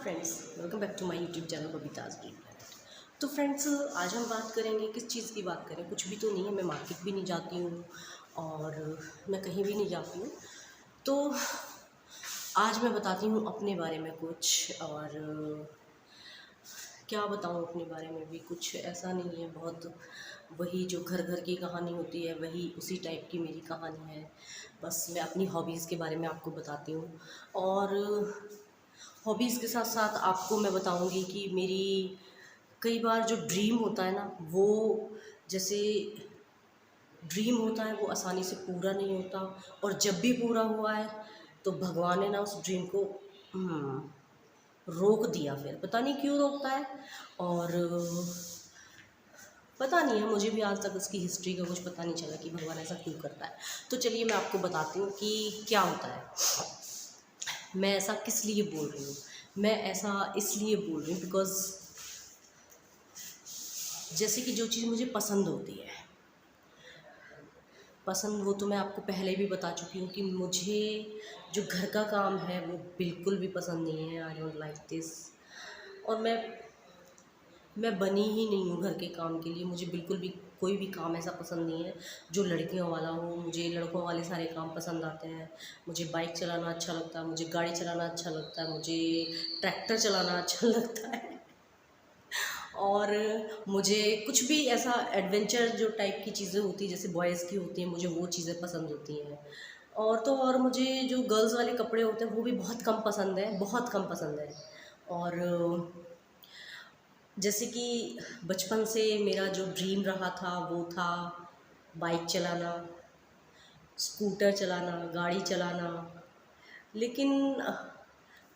Friends, welcome back to my YouTube channel Babita's dream planet. तो friends, आज हम बात करेंगे, किस चीज़ की बात करें। कुछ भी तो नहीं है, मैं मार्केट भी नहीं जाती हूँ और मैं कहीं भी नहीं जाती हूँ। तो आज मैं बताती हूँ अपने बारे में कुछ, और क्या बताऊँ अपने बारे में भी कुछ ऐसा नहीं है। बहुत वही जो घर घर की कहानी होती है, वही उसी टाइप की मेरी कहानी है। बस मैं अपनी हॉबीज़ के बारे में आपको बताती हूँ, और हॉबीज़ के साथ साथ आपको मैं बताऊंगी कि मेरी कई बार जो ड्रीम होता है ना, वो जैसे ड्रीम होता है वो आसानी से पूरा नहीं होता, और जब भी पूरा हुआ है तो भगवान ने ना उस ड्रीम को रोक दिया। फिर पता नहीं क्यों रोकता है, और पता नहीं है, मुझे भी आज तक उसकी हिस्ट्री का कुछ पता नहीं चला कि भगवान ऐसा क्यों करता है। तो चलिए मैं आपको बताती हूँ कि क्या होता है, मैं ऐसा किस लिए बोल रही हूँ। मैं ऐसा इसलिए बोल रही हूँ बिकॉज़ जैसे कि जो चीज़ मुझे पसंद होती है, पसंद वो तो मैं आपको पहले भी बता चुकी हूँ कि मुझे जो घर का काम है वो बिल्कुल भी पसंद नहीं है। I don't like this. और मैं बनी ही नहीं हूँ घर के काम के लिए। मुझे बिल्कुल भी कोई भी काम ऐसा पसंद नहीं है जो लड़कियों वाला हो। मुझे लड़कों वाले सारे काम पसंद आते हैं। मुझे बाइक चलाना अच्छा लगता है, मुझे गाड़ी चलाना अच्छा लगता है, मुझे ट्रैक्टर चलाना अच्छा लगता है, और मुझे कुछ भी ऐसा एडवेंचर जो टाइप की चीज़ें होती हैं, जैसे बॉयज़ की होती हैं, मुझे वो चीज़ें पसंद होती हैं। और तो और मुझे जो गर्ल्स वाले कपड़े होते हैं वो भी बहुत कम पसंद है, बहुत कम पसंद है। और जैसे कि बचपन से मेरा जो ड्रीम रहा था वो था बाइक चलाना, स्कूटर चलाना, गाड़ी चलाना। लेकिन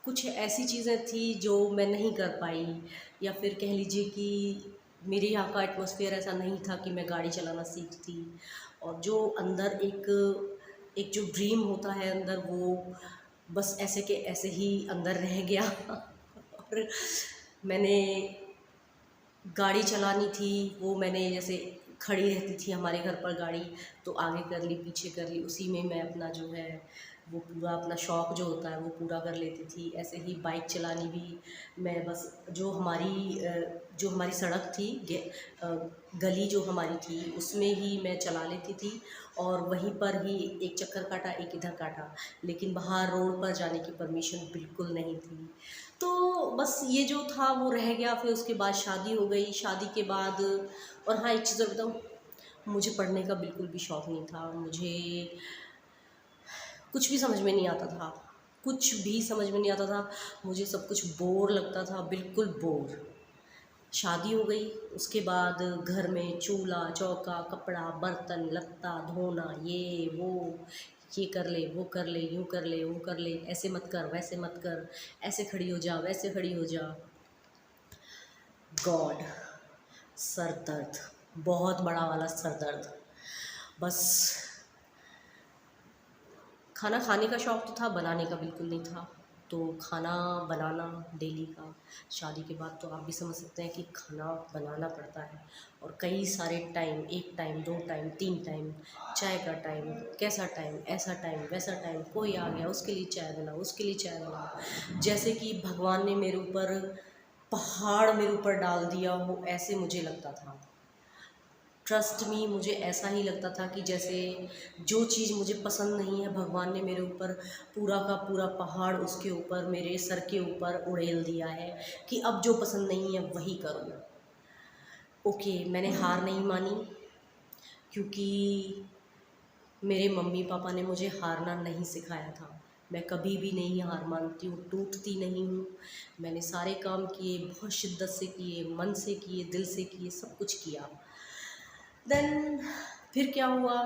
कुछ ऐसी चीज़ें थी जो मैं नहीं कर पाई, या फिर कह लीजिए कि मेरे यहाँ का एटमॉस्फेयर ऐसा नहीं था कि मैं गाड़ी चलाना सीखती। और जो अंदर एक एक जो ड्रीम होता है अंदर, वो बस ऐसे के ऐसे ही अंदर रह गया। और मैंने गाड़ी चलानी थी, वो मैंने जैसे खड़ी रहती थी हमारे घर पर गाड़ी, तो आगे कर ली पीछे कर ली, उसी में मैं अपना जो है वो पूरा अपना शौक़ जो होता है वो पूरा कर लेती थी। ऐसे ही बाइक चलानी भी मैं बस जो हमारी सड़क थी, गली जो हमारी थी उसमें ही मैं चला लेती थी, और वहीं पर ही एक चक्कर काटा, एक इधर काटा। लेकिन बाहर रोड पर जाने की परमिशन बिल्कुल नहीं थी। तो बस ये जो था वो रह गया। फिर उसके बाद शादी हो गई। शादी के बाद, और हाँ, एक चीज़ और बताऊँ, मुझे पढ़ने का बिल्कुल भी शौक़ नहीं था। मुझे कुछ भी समझ में नहीं आता था, कुछ भी समझ में नहीं आता था। मुझे सब कुछ बोर लगता था, बिल्कुल बोर। शादी हो गई, उसके बाद घर में चूल्हा चौका, कपड़ा बर्तन लत्ता धोना, ये कर ले, वो कर ले, यूँ कर ले, वो कर ले, ऐसे मत कर, वैसे मत कर, ऐसे खड़ी हो जा, वैसे खड़ी हो जा। गॉड, सर दर्द, बहुत बड़ा वाला सर दर्द। बस खाना खाने का शौक़ तो था, बनाने का बिल्कुल नहीं था। तो खाना बनाना डेली का, शादी के बाद तो आप भी समझ सकते हैं कि खाना बनाना पड़ता है, और कई सारे टाइम, एक टाइम, दो टाइम, तीन टाइम, चाय का टाइम, कैसा टाइम, ऐसा टाइम, वैसा टाइम, कोई आ गया उसके लिए चाय बनाओ, उसके लिए चाय बनाओ। जैसे कि भगवान ने मेरे ऊपर पहाड़ मेरे ऊपर डाल दिया हो, ऐसे मुझे लगता था। ट्रस्ट मी, मुझे ऐसा ही लगता था कि जैसे जो चीज़ मुझे पसंद नहीं है, भगवान ने मेरे ऊपर पूरा का पूरा पहाड़ उसके ऊपर, मेरे सर के ऊपर उड़ेल दिया है कि अब जो पसंद नहीं है वही करो। ओके, मैंने हार नहीं मानी, क्योंकि मेरे मम्मी पापा ने मुझे हारना नहीं सिखाया था। मैं कभी भी नहीं हार मानती हूँ, टूटती नहीं हूँ। मैंने सारे काम किए, बहुत शिद्दत से किए, मन से किए, दिल से किए, सब कुछ किया। देन फिर क्या हुआ,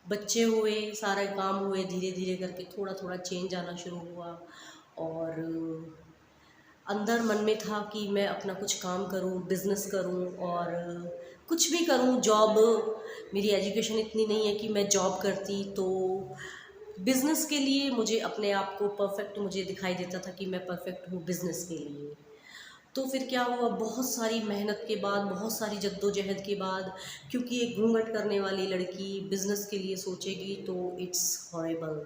बच्चे हुए, सारे काम हुए, धीरे धीरे करके थोड़ा थोड़ा चेंज आना शुरू हुआ। और अंदर मन में था कि मैं अपना कुछ काम करूं, बिज़नेस करूं, और कुछ भी करूं, जॉब। मेरी एजुकेशन इतनी नहीं है कि मैं जॉब करती, तो बिज़नेस के लिए मुझे अपने आप को परफेक्ट मुझे दिखाई देता था कि मैं परफेक्ट हूँ बिज़नेस के लिए। तो फिर क्या हुआ, बहुत सारी मेहनत के बाद, बहुत सारी जद्दोजहद के बाद, क्योंकि एक घूंघट करने वाली लड़की बिज़नेस के लिए सोचेगी तो इट्स हॉरेबल।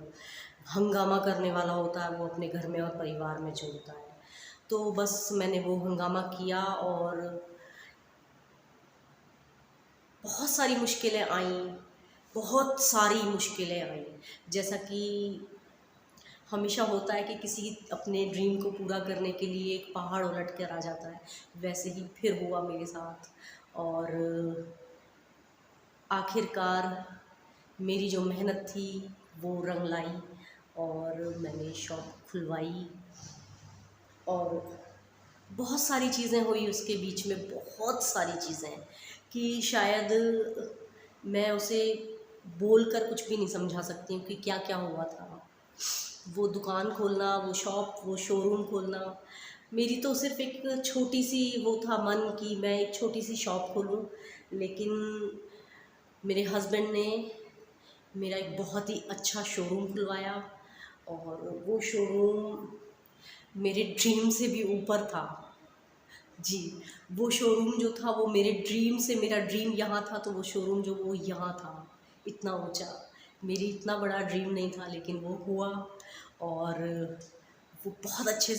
हंगामा करने वाला होता है वो अपने घर में और परिवार में जो होता है। तो बस मैंने वो हंगामा किया और बहुत सारी मुश्किलें आईं, बहुत सारी मुश्किलें आईं। जैसा कि हमेशा होता है कि किसी अपने ड्रीम को पूरा करने के लिए एक पहाड़ उलट कर आ जाता है, वैसे ही फिर हुआ मेरे साथ। और आखिरकार मेरी जो मेहनत थी वो रंग लाई और मैंने शॉप खुलवाई। और बहुत सारी चीज़ें हुई उसके बीच में, बहुत सारी चीज़ें कि शायद मैं उसे बोल कर कुछ भी नहीं समझा सकती हूँ कि क्या क्या हुआ था। वो दुकान खोलना, वो शॉप, वो शोरूम खोलना, मेरी तो सिर्फ़ एक छोटी सी वो था मन कि मैं एक छोटी सी शॉप खोलूँ। लेकिन मेरे हस्बैंड ने मेरा एक बहुत ही अच्छा शोरूम खुलवाया और वो शोरूम मेरे ड्रीम से भी ऊपर था। जी, वो शोरूम जो था वो मेरे ड्रीम से, मेरा ड्रीम यहाँ था तो वो शोरूम जो वो यहाँ था, इतना ऊँचा। मेरी इतना बड़ा ड्रीम नहीं था लेकिन वो हुआ और वो बहुत अच्छे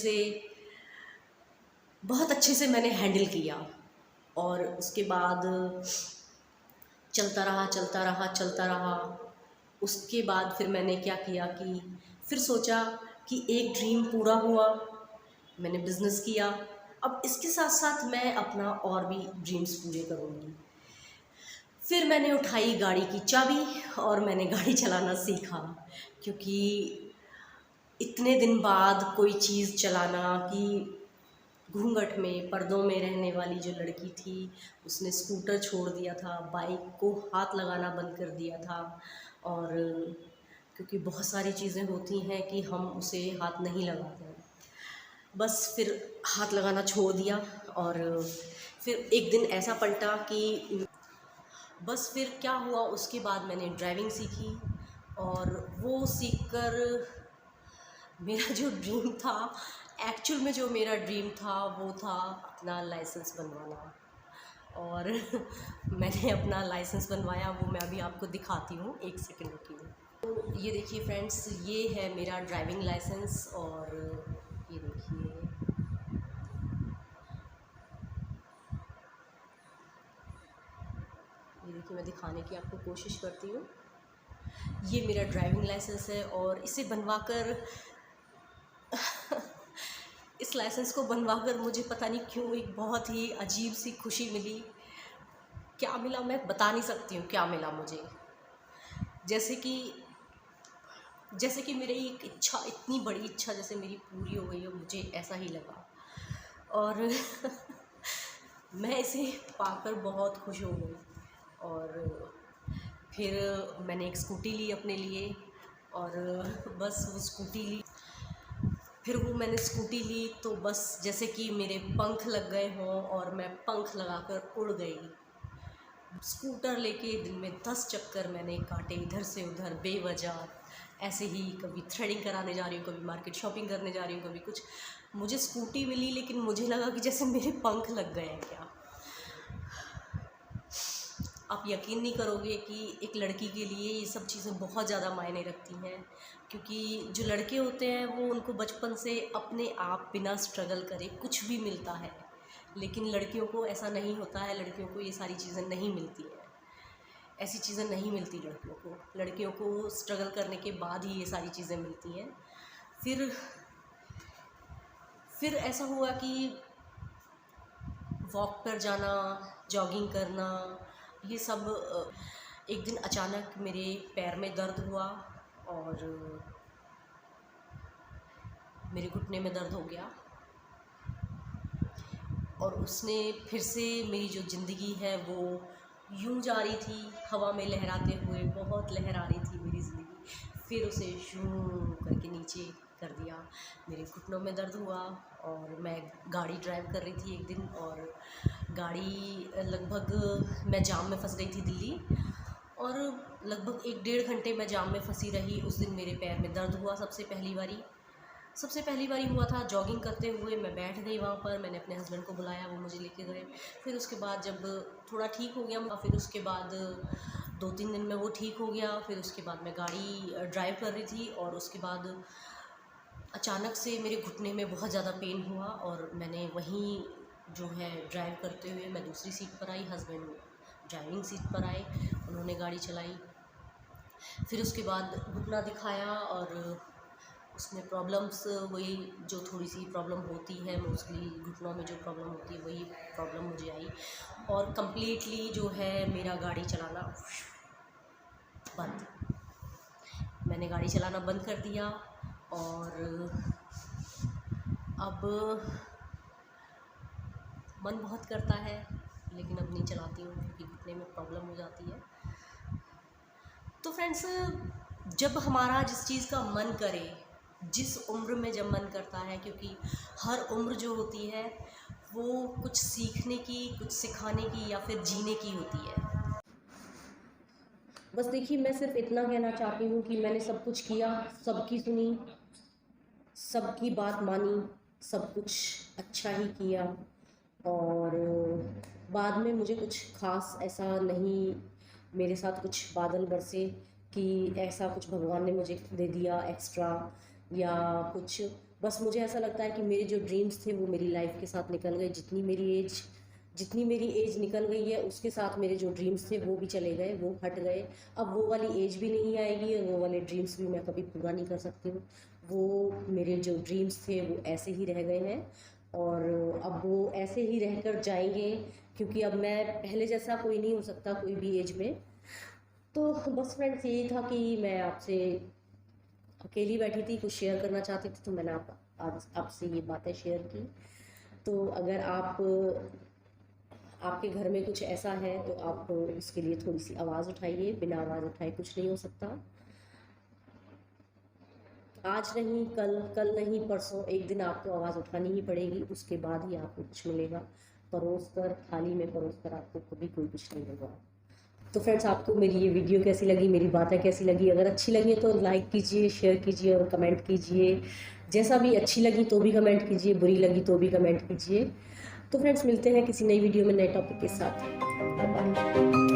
से मैंने हैंडल किया। और उसके बाद चलता रहा, चलता रहा, चलता रहा। उसके बाद फिर मैंने क्या किया कि फिर सोचा कि एक ड्रीम पूरा हुआ, मैंने बिज़नेस किया, अब इसके साथ साथ मैं अपना और भी ड्रीम्स पूरे करूँगी। फिर मैंने उठाई गाड़ी की चाबी और मैंने गाड़ी चलाना सीखा, क्योंकि इतने दिन बाद कोई चीज़ चलाना कि घूंघट में, पर्दों में रहने वाली जो लड़की थी उसने स्कूटर छोड़ दिया था, बाइक को हाथ लगाना बंद कर दिया था। और क्योंकि बहुत सारी चीज़ें होती हैं कि हम उसे हाथ नहीं लगाते हैं, बस फिर हाथ लगाना छोड़ दिया। और फिर एक दिन ऐसा पलटा कि बस फिर क्या हुआ, उसके बाद मैंने ड्राइविंग सीखी और वो सीख कर मेरा जो ड्रीम था, एक्चुअल में जो मेरा ड्रीम था वो था अपना लाइसेंस बनवाना। और मैंने अपना लाइसेंस बनवाया, वो मैं अभी आपको दिखाती हूँ, एक सेकंड रुकिए। तो ये देखिए फ्रेंड्स, ये है मेरा ड्राइविंग लाइसेंस और ये देखिए, मैं दिखाने की आपको कोशिश करती हूँ। ये मेरा ड्राइविंग लाइसेंस है और इसे बनवाकर इस लाइसेंस को बनवाकर मुझे पता नहीं क्यों एक बहुत ही अजीब सी खुशी मिली। क्या मिला मैं बता नहीं सकती हूँ क्या मिला मुझे। जैसे कि मेरी एक इच्छा, इतनी बड़ी इच्छा जैसे मेरी पूरी हो गई हो, मुझे ऐसा ही लगा। और मैं इसे पाकर बहुत खुश हो गई। और फिर मैंने एक स्कूटी ली अपने लिए और बस वो स्कूटी ली। फिर वो मैंने स्कूटी ली तो बस जैसे कि मेरे पंख लग गए हों और मैं पंख लगाकर उड़ गई। स्कूटर लेके दिन में 10 चक्कर मैंने काटे इधर से उधर बेवजह, ऐसे ही कभी थ्रेडिंग कराने जा रही हूँ, कभी मार्केट शॉपिंग करने जा रही हूँ, कभी कुछ। मुझे स्कूटी मिली लेकिन मुझे लगा कि जैसे मेरे पंख लग गए हैं क्या। आप यकीन नहीं करोगे कि एक लड़की के लिए ये सब चीज़ें बहुत ज़्यादा मायने रखती हैं, क्योंकि जो लड़के होते हैं वो उनको बचपन से अपने आप बिना स्ट्रगल करे कुछ भी मिलता है, लेकिन लड़कियों को ऐसा नहीं होता है। लड़कियों को ये सारी चीज़ें नहीं मिलती हैं, ऐसी चीज़ें नहीं मिलती लड़कियों को। लड़कियों को स्ट्रगल करने के बाद ही ये सारी चीज़ें मिलती हैं। फिर ऐसा हुआ कि वॉक पर जाना, जॉगिंग करना, ये सब एक दिन अचानक मेरे पैर में दर्द हुआ और मेरे घुटने में दर्द हो गया। और उसने फिर से मेरी जो ज़िंदगी है वो यूं जा रही थी, हवा में लहराते हुए, बहुत लहरा रही थी मेरी ज़िंदगी। फिर उसे शूं करके नीचे कर दिया। मेरे घुटनों में दर्द हुआ और मैं गाड़ी ड्राइव कर रही थी एक दिन, और गाड़ी लगभग मैं जाम में फंस गई थी दिल्ली, और लगभग 1 डेढ़ घंटे मैं जाम में फंसी रही। उस दिन मेरे पैर में दर्द हुआ सबसे पहली बारी हुआ था। जॉगिंग करते हुए मैं बैठ गई वहाँ पर, मैंने अपने हस्बैंड को बुलाया, वो मुझे लेके गए। फिर उसके बाद जब थोड़ा ठीक हो गया, फिर उसके बाद 2-3 दिन में वो ठीक हो गया। फिर उसके बाद मैं गाड़ी ड्राइव कर रही थी और उसके बाद अचानक से मेरे घुटने में बहुत ज़्यादा पेन हुआ और मैंने वहीं जो है ड्राइव करते हुए मैं दूसरी सीट पर आई, हस्बैंड ड्राइविंग सीट पर आए, उन्होंने गाड़ी चलाई। फिर उसके बाद घुटना दिखाया और उसमें प्रॉब्लम्स वही जो थोड़ी सी प्रॉब्लम होती है मोस्टली घुटनों में जो प्रॉब्लम होती है वही प्रॉब्लम मुझे आई और कम्प्लीटली जो है मेरा गाड़ी चलाना बंद। मैंने गाड़ी चलाना बंद कर दिया और अब मन बहुत करता है लेकिन अब नहीं चलाती हूँ क्योंकि घुटने में प्रॉब्लम हो जाती है। तो फ्रेंड्स, जब हमारा जिस चीज़ का मन करे, जिस उम्र में जब मन करता है, क्योंकि हर उम्र जो होती है वो कुछ सीखने की, कुछ सिखाने की या फिर जीने की होती है। बस देखिए, मैं सिर्फ इतना कहना चाहती हूँ कि मैंने सब कुछ किया, सबकी सुनी, सबकी बात मानी, सब कुछ अच्छा ही किया और बाद में मुझे कुछ ख़ास ऐसा नहीं मेरे साथ कुछ बादल बरसे कि ऐसा कुछ भगवान ने मुझे दे दिया एक्स्ट्रा या कुछ। बस मुझे ऐसा लगता है कि मेरे जो ड्रीम्स थे वो मेरी लाइफ के साथ निकल गए। जितनी मेरी एज निकल गई है उसके साथ मेरे जो ड्रीम्स थे वो भी चले गए, वो हट गए। अब वो वाली एज भी नहीं आएगी और वो वाले ड्रीम्स भी मैं कभी पूरा नहीं कर सकती हूँ। वो मेरे जो ड्रीम्स थे वो ऐसे ही रह गए हैं और अब वो ऐसे ही रहकर जाएंगे क्योंकि अब मैं पहले जैसा कोई नहीं हो सकता कोई भी एज में। तो बस फ्रेंड्स, यही था कि मैं आपसे अकेली बैठी थी, कुछ शेयर करना चाहती थी तो मैंने आज आपसे ये बातें शेयर की। तो अगर आपके घर में कुछ ऐसा है तो आप इसके लिए थोड़ी सी आवाज़ उठाइए। बिना आवाज़ उठाए कुछ नहीं हो सकता। आज नहीं कल, कल नहीं परसों, एक दिन आपको आवाज़ उठानी ही पड़ेगी, उसके बाद ही आपको कुछ मिलेगा। थाली में परोस कर आपको कभी कोई कुछ नहीं होगा। तो फ्रेंड्स, आपको मेरी ये वीडियो कैसी लगी, मेरी बातें कैसी लगी? अगर अच्छी लगी तो लाइक कीजिए, शेयर कीजिए और कमेंट कीजिए। जैसा भी, अच्छी लगी तो भी कमेंट कीजिए, बुरी लगी तो भी कमेंट कीजिए। तो फ्रेंड्स, मिलते हैं किसी नई वीडियो में नए टॉपिक के साथ। Bye bye.